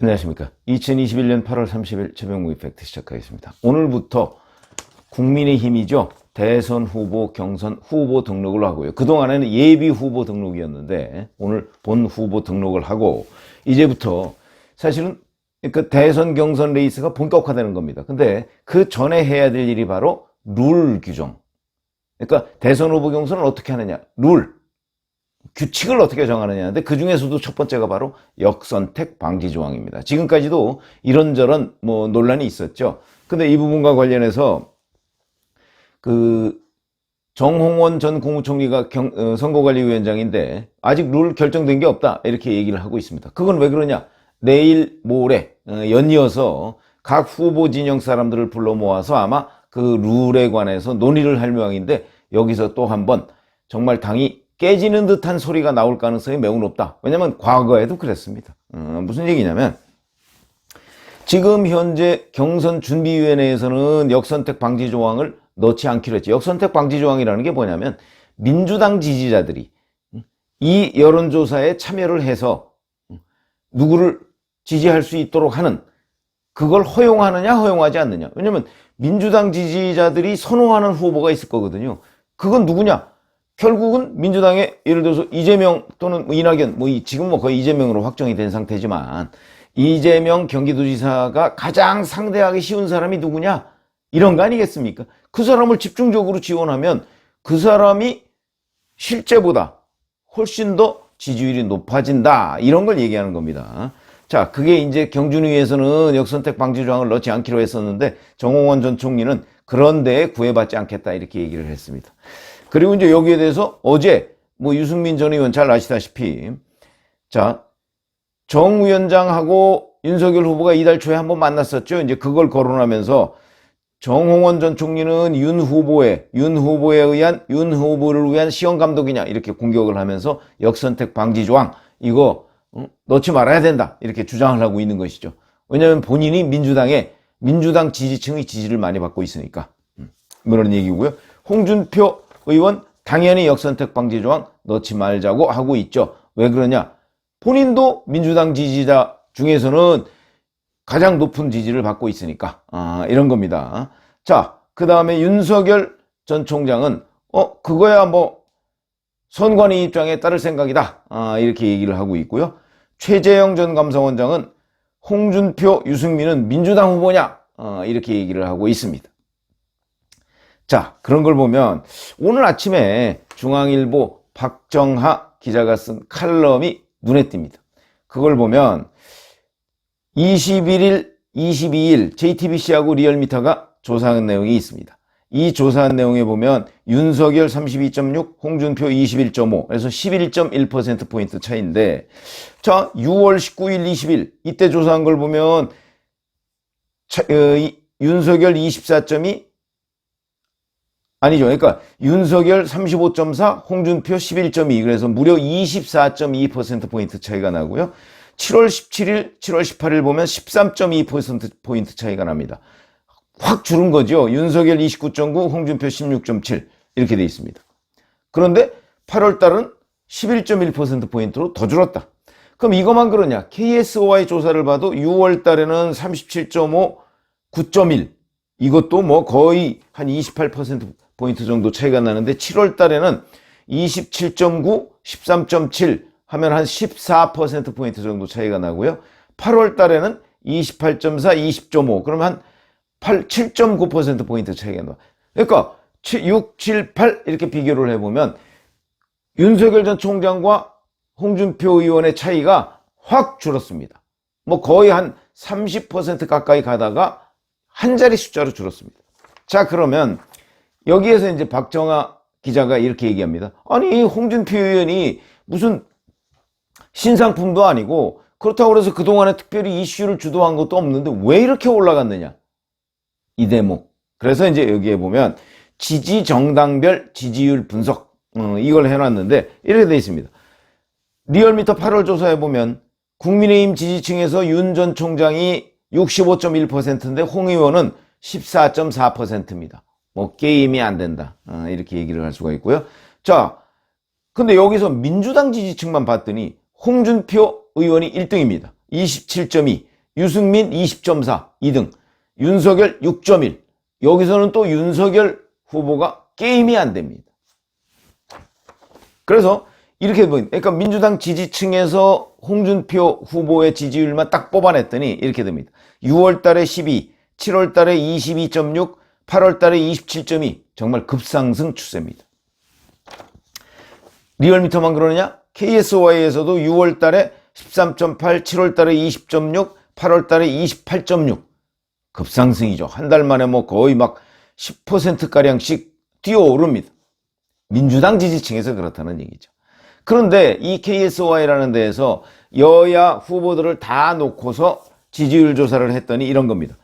안녕하십니까. 2021년 8월 30일 최병무 이펙트 시작하겠습니다. 오늘부터 국민의힘이죠. 대선 후보, 경선 후보 등록을 하고요. 그동안에는 예비 후보 등록이었는데 오늘 본 후보 등록을 하고 이제부터 사실은 그 대선 경선 레이스가 본격화되는 겁니다. 근데 그 전에 해야 될 일이 바로 룰 규정. 그러니까 대선 후보 경선을 어떻게 하느냐. 룰. 규칙을 어떻게 정하느냐인데 그 중에서도 첫 번째가 바로 역선택 방지 조항입니다. 지금까지도 이런저런 논란이 있었죠. 근데 이 부분과 관련해서 정홍원 전 국무총리가 선거관리위원장인데 아직 룰 결정된 게 없다 이렇게 얘기를 하고 있습니다. 그건 왜 그러냐? 내일 모레 연이어서 각 후보 진영 사람들을 불러 모아서 아마 그 룰에 관해서 논의를 할 모양인데 여기서 또 한번 정말 당이 깨지는 듯한 소리가 나올 가능성이 매우 높다. 왜냐하면 과거에도 그랬습니다. 무슨 얘기냐면 지금 현재 경선준비위원회에서는 역선택 방지 조항을 넣지 않기로 했죠. 역선택 방지 조항이라는 게 뭐냐면 민주당 지지자들이 이 여론조사에 참여를 해서 누구를 지지할 수 있도록 하는 그걸 허용하느냐 허용하지 않느냐. 왜냐하면 민주당 지지자들이 선호하는 후보가 있을 거거든요. 그건 누구냐? 결국은 민주당의 예를 들어서 이재명 또는 이낙연 지금 거의 이재명으로 확정이 된 상태지만 이재명 경기도지사가 가장 상대하기 쉬운 사람이 누구냐 이런 거 아니겠습니까? 그 사람을 집중적으로 지원하면 그 사람이 실제보다 훨씬 더 지지율이 높아진다 이런 걸 얘기하는 겁니다. 자, 그게 이제 경준위에서는 역선택 방지 조항을 넣지 않기로 했었는데 정홍원 전 총리는 그런 데에 구애받지 않겠다 이렇게 얘기를 했습니다. 그리고 이제 여기에 대해서 어제 유승민 전 의원 잘 아시다시피 자, 정 위원장하고 윤석열 후보가 이달 초에 한번 만났었죠. 이제 그걸 거론하면서 정홍원 전 총리는 윤 후보를 위한 시험 감독이냐 이렇게 공격을 하면서 역선택 방지 조항 이거 넣지 말아야 된다 이렇게 주장을 하고 있는 것이죠. 왜냐하면 본인이 민주당 지지층의 지지를 많이 받고 있으니까 그런 얘기고요. 홍준표 의원 당연히 역선택 방지 조항 넣지 말자고 하고 있죠. 왜 그러냐? 본인도 민주당 지지자 중에서는 가장 높은 지지를 받고 있으니까 이런 겁니다. 자, 그 다음에 윤석열 전 총장은 그거야 선관위 입장에 따를 생각이다 이렇게 얘기를 하고 있고요. 최재형 전 감사원장은 홍준표, 유승민은 민주당 후보냐 이렇게 얘기를 하고 있습니다. 자, 그런 걸 보면 오늘 아침에 중앙일보 박정하 기자가 쓴 칼럼이 눈에 띕니다. 그걸 보면 21일, 22일 JTBC하고 리얼미터가 조사한 내용이 있습니다. 이 조사한 내용에 보면 윤석열 32.6, 홍준표 21.5, 그래서 11.1%포인트 차이인데 자, 6월 19일, 20일 이때 조사한 걸 보면 윤석열 24.2 아니죠. 그러니까 윤석열 35.4, 홍준표 11.2 그래서 무려 24.2%포인트 차이가 나고요. 7월 17일, 7월 18일 보면 13.2%포인트 차이가 납니다. 확 줄은 거죠. 윤석열 29.9, 홍준표 16.7 이렇게 돼 있습니다. 그런데 8월 달은 11.1%포인트로 더 줄었다. 그럼 이것만 그러냐? KSOI 조사를 봐도 6월 달에는 37.5, 9.1 이것도 거의 한 28%포인트 정도 차이가 나는데 7월 달에는 27.9, 13.7 하면 한 14%포인트 정도 차이가 나고요. 8월 달에는 28.4, 20.5 그러면 한 7.9%포인트 차이가 나. 그러니까 6, 7, 8 이렇게 비교를 해보면 윤석열 전 총장과 홍준표 의원의 차이가 확 줄었습니다. 거의 한 30% 가까이 가다가 한 자리 숫자로 줄었습니다. 자, 그러면 여기에서 이제 박정하 기자가 이렇게 얘기합니다. 아니, 홍준표 의원이 무슨 신상품도 아니고 그렇다고 해서 그동안에 특별히 이슈를 주도한 것도 없는데 왜 이렇게 올라갔느냐? 이 대목. 그래서 이제 여기에 보면 지지 정당별 지지율 분석 이걸 해놨는데 이렇게 돼 있습니다. 리얼미터 8월 조사에 보면 국민의힘 지지층에서 윤 전 총장이 65.1%인데 홍 의원은 14.4%입니다. 게임이 안 된다. 이렇게 얘기를 할 수가 있고요. 자, 근데 여기서 민주당 지지층만 봤더니 홍준표 의원이 1등입니다. 27.2. 유승민 20.4 2등, 윤석열 6.1. 여기서는 또 윤석열 후보가 게임이 안 됩니다. 그래서 이렇게 그러니까 민주당 지지층에서 홍준표 후보의 지지율만 딱 뽑아냈더니 이렇게 됩니다. 6월 달에 12, 7월 달에 22.6, 8월 달에 27.2. 정말 급상승 추세입니다. 리얼미터만 그러느냐? KSY에서도 6월 달에 13.8, 7월 달에 20.6, 8월 달에 28.6. 급상승이죠. 한 달 만에 뭐 거의 막 10%가량씩 뛰어오릅니다. 민주당 지지층에서 그렇다는 얘기죠. 그런데 이 KSY라는 데에서 여야 후보들을 다 놓고서 지지율 조사를 했더니 이런 겁니다.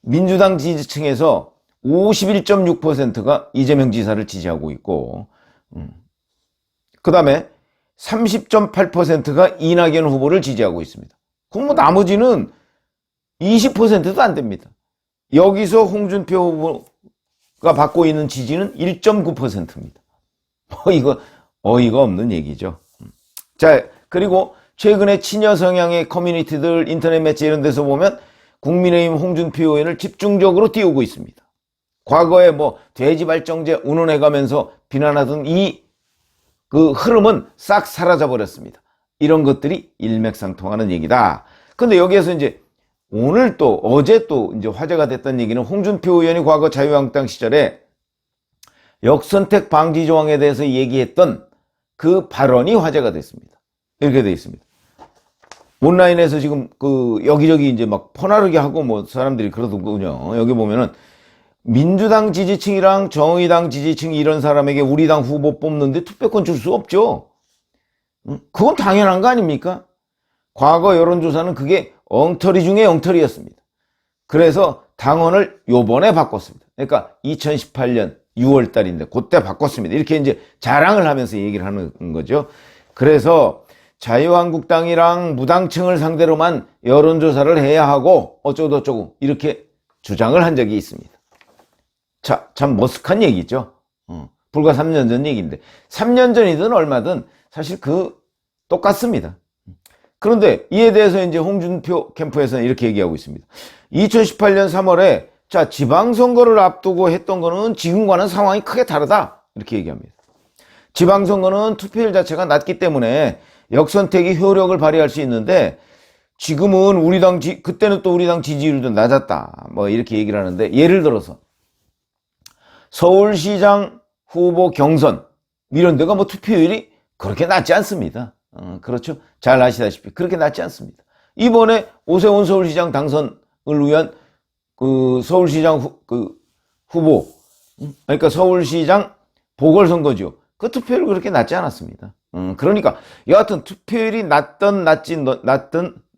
민주당 지지층에서 51.6%가 이재명 지사를 지지하고 있고, 그 다음에 30.8%가 이낙연 후보를 지지하고 있습니다. 그럼 뭐 나머지는 20%도 안 됩니다. 여기서 홍준표 후보가 받고 있는 지지는 1.9%입니다. 이거 어이가 없는 얘기죠. 자, 그리고 최근에 친여 성향의 커뮤니티들, 인터넷 매체 이런 데서 보면 국민의힘 홍준표 의원을 집중적으로 띄우고 있습니다. 과거에 뭐 돼지 발정제 운운해가면서 비난하던 그 흐름은 싹 사라져 버렸습니다. 이런 것들이 일맥상통하는 얘기다. 근데 여기에서 이제 오늘 또 어제 또 이제 화제가 됐던 얘기는 홍준표 의원이 과거 자유한국당 시절에 역선택 방지 조항에 대해서 얘기했던 그 발언이 화제가 됐습니다. 이렇게 되어 있습니다. 온라인에서 지금 그 여기저기 이제 막 퍼나르게 하고 뭐 사람들이 그러더군요. 여기 보면은 민주당 지지층이랑 정의당 지지층 이런 사람에게 우리 당 후보 뽑는데 투표권 줄 수 없죠. 그건 당연한 거 아닙니까? 과거 여론조사는 그게 엉터리 중에 엉터리였습니다. 그래서 당원을 요번에 바꿨습니다. 그러니까 2018년 6월 달인데 그때 바꿨습니다. 이렇게 이제 자랑을 하면서 얘기를 하는 거죠. 그래서 자유한국당이랑 무당층을 상대로만 여론조사를 해야 하고 어쩌고저쩌고 이렇게 주장을 한 적이 있습니다. 자, 참 머쓱한 얘기죠. 불과 3년 전 얘기인데 3년 전이든 얼마든 사실 똑같습니다. 그런데 이에 대해서 이제 홍준표 캠프에서는 이렇게 얘기하고 있습니다. 2018년 3월에 자, 지방선거를 앞두고 했던 거는 지금과는 상황이 크게 다르다. 이렇게 얘기합니다. 지방선거는 투표율 자체가 낮기 때문에 역선택이 효력을 발휘할 수 있는데 지금은 그때는 또 우리 당 지지율도 낮았다. 뭐 이렇게 얘기를 하는데 예를 들어서 서울시장 후보 경선 이런 데가 뭐 투표율이 그렇게 낮지 않습니다. 그렇죠. 잘 아시다시피 그렇게 낮지 않습니다. 이번에 오세훈 서울시장 당선을 위한 그 서울시장 후보, 그러니까 서울시장 보궐선거죠. 그 투표율이 그렇게 낮지 않았습니다. 그러니까 여하튼 투표율이 낮든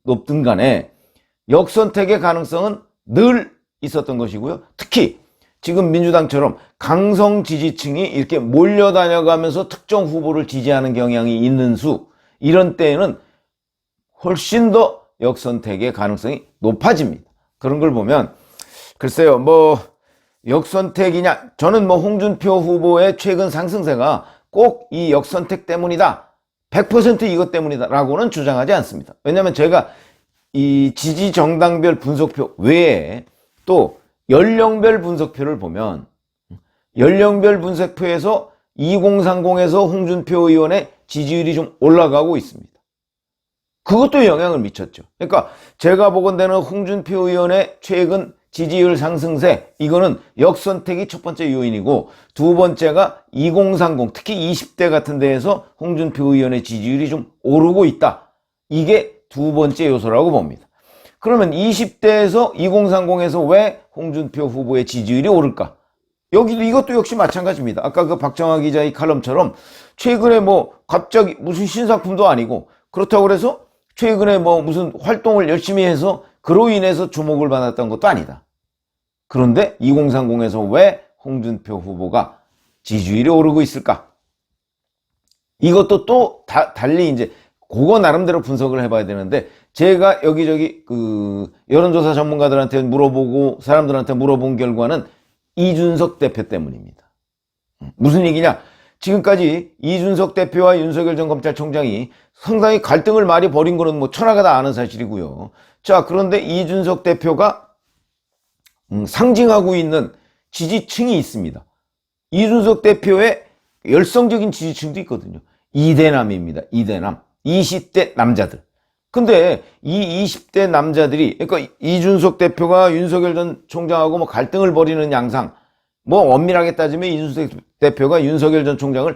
높든 간에 역선택의 가능성은 늘 있었던 것이고요. 특히 지금 민주당처럼 강성 지지층이 이렇게 몰려다녀가면서 특정 후보를 지지하는 경향이 있는 이런 때에는 훨씬 더 역선택의 가능성이 높아집니다. 그런 걸 보면 글쎄요, 뭐 역선택이냐, 저는 뭐 홍준표 후보의 최근 상승세가 꼭 이 역선택 때문이다, 100% 이것 때문이다 라고는 주장하지 않습니다. 왜냐하면 제가 이 지지 정당별 분석표 외에 또 연령별 분석표를 보면 연령별 분석표에서 2030에서 홍준표 의원의 지지율이 좀 올라가고 있습니다. 그것도 영향을 미쳤죠. 그러니까 제가 보건대는 홍준표 의원의 최근 지지율 상승세, 이거는 역선택이 첫 번째 요인이고 두 번째가 2030, 특히 20대 같은 데에서 홍준표 의원의 지지율이 좀 오르고 있다. 이게 두 번째 요소라고 봅니다. 그러면 20대에서 2030에서 왜 홍준표 후보의 지지율이 오를까? 이것도 역시 마찬가지입니다. 아까 그 박정아 기자의 칼럼처럼 최근에 뭐 갑자기 무슨 신상품도 아니고 그렇다고 그래서 최근에 뭐 무슨 활동을 열심히 해서 그로 인해서 주목을 받았던 것도 아니다. 그런데 2030에서 왜 홍준표 후보가 지지율이 오르고 있을까? 이것도 또 달리 이제 그거 나름대로 분석을 해봐야 되는데 제가 여기저기 그 여론조사 전문가들한테 물어보고 사람들한테 물어본 결과는 이준석 대표 때문입니다. 무슨 얘기냐? 지금까지 이준석 대표와 윤석열 전 검찰총장이 상당히 갈등을 많이 벌인 거는 뭐 천하가 다 아는 사실이고요. 자, 그런데 이준석 대표가 상징하고 있는 지지층이 있습니다. 이준석 대표의 열성적인 지지층도 있거든요. 이대남입니다. 이대남. 20대 남자들. 근데 이 20대 남자들이, 그러니까 이준석 대표가 윤석열 전 총장하고 뭐 갈등을 벌이는 양상, 뭐 엄밀하게 따지면 이준석 대표가 윤석열 전 총장을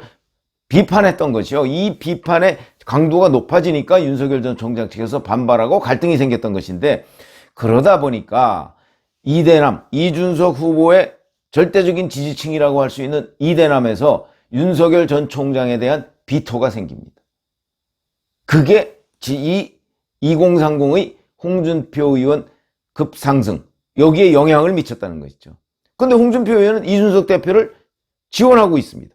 비판했던 것이요. 이 비판의 강도가 높아지니까 윤석열 전 총장 측에서 반발하고 갈등이 생겼던 것인데, 그러다 보니까 이대남, 이준석 후보의 절대적인 지지층이라고 할 수 있는 이대남에서 윤석열 전 총장에 대한 비토가 생깁니다. 그게 이 2030의 홍준표 의원 급상승, 여기에 영향을 미쳤다는 것이죠. 그런데 홍준표 의원은 이준석 대표를 지원하고 있습니다.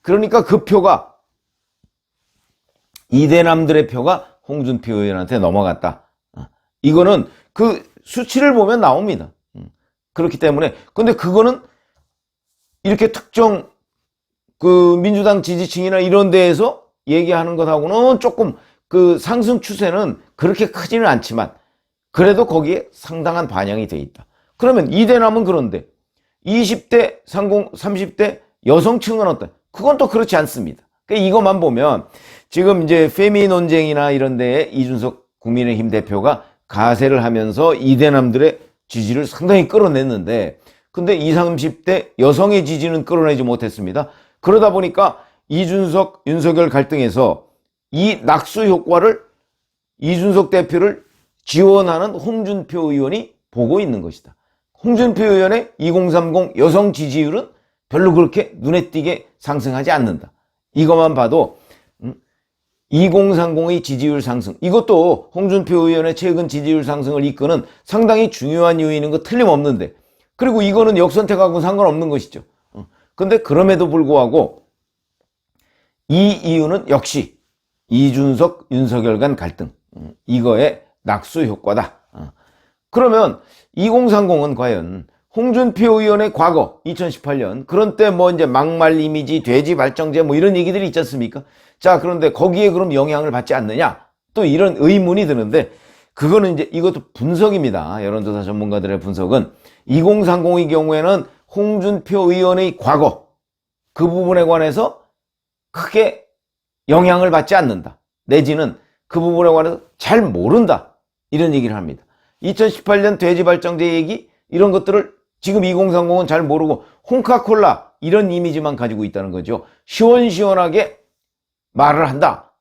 그러니까 그 표가, 이대남들의 표가 홍준표 의원한테 넘어갔다. 이거는 그 수치를 보면 나옵니다. 그렇기 때문에, 근데 그거는 이렇게 특정 그 민주당 지지층이나 이런 데에서 얘기하는 것하고는 조금 그 상승 추세는 그렇게 크지는 않지만 그래도 거기에 상당한 반영이 돼 있다. 그러면 이대남은 그런데 20대, 30대 여성층은 어떤? 그건 또 그렇지 않습니다. 그러니까 이것만 보면 지금 이제 페미 논쟁이나 이런 데에 이준석 국민의힘 대표가 가세를 하면서 이대남들의 지지를 상당히 끌어냈는데, 근데 20, 30대 여성의 지지는 끌어내지 못했습니다. 그러다 보니까 이준석, 윤석열 갈등에서 이 낙수 효과를 이준석 대표를 지원하는 홍준표 의원이 보고 있는 것이다. 홍준표 의원의 2030 여성 지지율은 별로 그렇게 눈에 띄게 상승하지 않는다. 이것만 봐도 2030의 지지율 상승, 이것도 홍준표 의원의 최근 지지율 상승을 이끄는 상당히 중요한 요인인 거 틀림없는데, 그리고 이거는 역선택하고는 상관없는 것이죠. 근데 그럼에도 불구하고 이 이유는 역시 이준석, 윤석열 간 갈등, 이거의 낙수 효과다. 그러면 2030은 과연 홍준표 의원의 과거 2018년 그런 때 뭐 이제 막말 이미지, 돼지 발정제 뭐 이런 얘기들이 있지 않습니까? 자, 그런데 거기에 그럼 영향을 받지 않느냐? 또 이런 의문이 드는데, 그거는 이제 이것도 분석입니다. 여론조사 전문가들의 분석은 2030의 경우에는 홍준표 의원의 과거 그 부분에 관해서 크게 영향을 받지 않는다. 내지는 그 부분에 관해서 잘 모른다. 이런 얘기를 합니다. 2018년 돼지 발정제 얘기 이런 것들을 지금 2030은 잘 모르고 홍카콜라 이런 이미지만 가지고 있다는 거죠. 시원시원하게 말을 한다.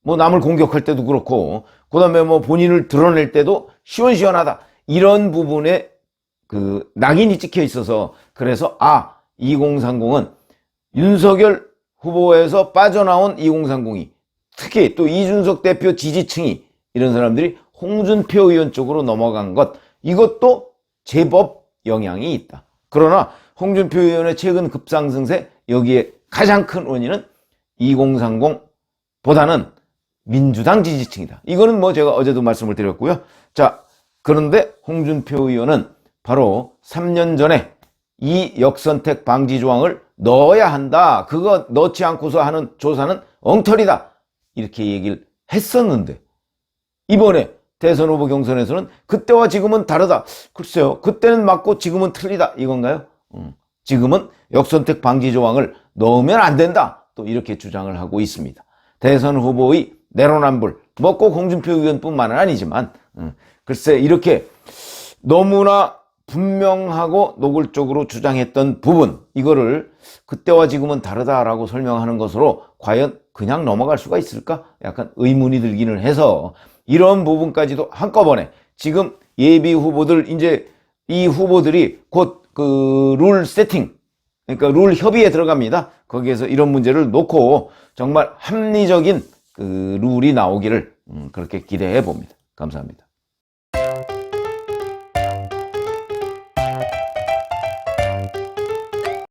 뭐 남을 공격할 때도 그렇고, 그 다음에 뭐 본인을 드러낼 때도 시원시원하다. 이런 부분에 그 낙인이 찍혀 있어서, 그래서 2030은 윤석열 후보에서 빠져나온 2030이, 특히 또 이준석 대표 지지층이, 이런 사람들이 홍준표 의원 쪽으로 넘어간 것, 이것도 제법 영향이 있다. 그러나 홍준표 의원의 최근 급상승세, 여기에 가장 큰 원인은 2030보다는 민주당 지지층이다. 이거는 뭐 제가 어제도 말씀을 드렸고요. 자, 그런데 홍준표 의원은 바로 3년 전에 이 역선택 방지 조항을 넣어야 한다. 그거 넣지 않고서 하는 조사는 엉터리다. 이렇게 얘기를 했었는데, 이번에 대선 후보 경선에서는 그때와 지금은 다르다. 글쎄요, 그때는 맞고 지금은 틀리다. 이건가요? 지금은 역선택 방지 조항을 넣으면 안 된다. 또 이렇게 주장을 하고 있습니다. 대선 후보의 내로남불, 뭐 꼭 홍준표 의원뿐만은 아니지만, 글쎄 이렇게 너무나 분명하고 노골적으로 주장했던 부분, 이거를 그때와 지금은 다르다라고 설명하는 것으로 과연 그냥 넘어갈 수가 있을까? 약간 의문이 들기는 해서, 이런 부분까지도 한꺼번에 지금 예비 후보들, 이제 이 후보들이 곧 그 룰 세팅, 그러니까 룰 협의에 들어갑니다. 거기에서 이런 문제를 놓고 정말 합리적인 그 룰이 나오기를 그렇게 기대해 봅니다. 감사합니다.